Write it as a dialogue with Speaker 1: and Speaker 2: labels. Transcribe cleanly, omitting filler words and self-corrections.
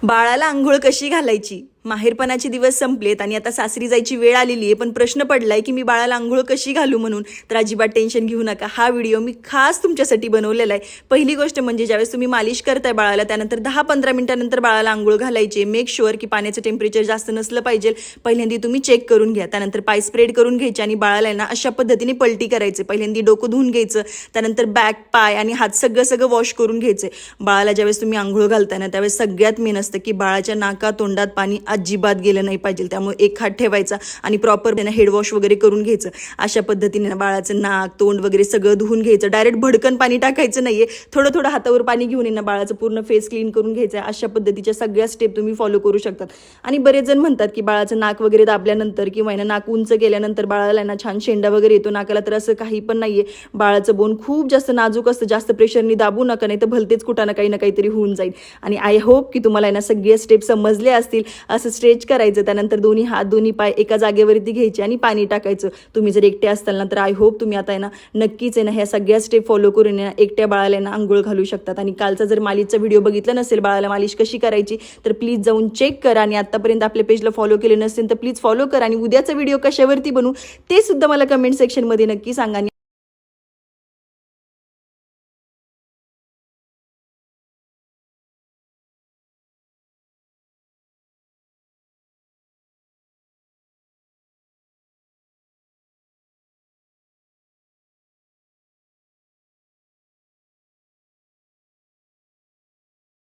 Speaker 1: बाळाला अंघोळ कशी घालायची? माहेरपणाचे दिवस संपलेत आणि आता सासरी जायची वेळ आलेली आहे, पण प्रश्न पडलाय की मी बाळाला अंघोळ कशी घालू म्हणून. तर अजिबात टेन्शन घेऊ नका, हा व्हिडिओ मी खास तुमच्यासाठी बनवलेला आहे. पहिली गोष्ट म्हणजे ज्यावेळेस तुम्ही मालिश करताय बाळाला, त्यानंतर 10-15 मिनिटानंतर बाळाला अंघोळ घालायची. मेक शुअर की पाण्याचं टेम्परेचर जास्त नसलं पाहिजे. पहिल्यांदा तुम्ही चेक करून घ्या, त्यानंतर पाय स्प्रेड करून घ्यायचे आणि बाळाला ना अशा पद्धतीने पलटी करायचे. पहिल्यांदा डोकं धुवून घ्यायचं, त्यानंतर बॅक, पाय आणि हात सगळं वॉश करून घ्यायचे. बाळाला ज्यावेळेस तुम्ही अंघोळ घालताय ना, त्यावेळेस सगळ्यात मेन असतं की बाळाच्या नाका तोंडात पाणी अजिबात गेलं नाही पाहिजे. त्यामुळे एक हात ठेवायचा आणि प्रॉपर हेड वॉश वगैरे करून घ्यायचं. अशा पद्धतीने ना बाळाचं नाक, तोंड वगैरे सगळं धुवून घ्यायचं. डायरेक्ट भडकन पाणी टाकायचं नाहीये, थोडं हातावर पाणी घेऊन ना बाळाचं पूर्ण फेस क्लीन करून घ्यायचं. अशा पद्धतीच्या सगळ्या स्टेप तुम्ही फॉलो करू शकतात. आणि बरेच जण म्हणतात की बाळाचं नाक वगैरे दाबल्यानंतर किंवा नाक उंच केल्यानंतर बाळाला ना छान शेंडा वगैरे येतो नाकाला, तर असं काही पण नाहीये. बाळाचं बोन खूप जास्त नाजूक असतं, जास्त प्रेशरनी दाबू नका, नाही तर भलतेच कुठं ना काहीतरी होऊन जाईल. आणि आय होप की तुम्हाला ना सगळे स्टेप समजले असतील. असं स्ट्रेच करायचं, त्यानंतर दोन्ही हात, दोन्ही पाय एका जागेवरती घ्यायचे आणि पाणी टाकायचं. तुम्ही जर एकटे असताल ना, तर आय होप तुम्ही आता ना नक्कीच ना ह्या सगळ्या स्टेप फॉलो करून एकट्या बाळाला ना अंघोळ घालू शकतात. आणि कालचा जर मालिशचा व्हिडिओ बघितला नसेल, बाळाला मालिश कशी करायची, तर प्लीज जाऊन चेक करा. आणि आतापर्यंत आपल्या पेजला फॉलो केले नसेल तर प्लीज फॉलो करा. आणि उद्याचा व्हिडिओ कशावरती बनवू ते सुद्धा मला कमेंट सेक्शनमध्ये नक्की सांगा.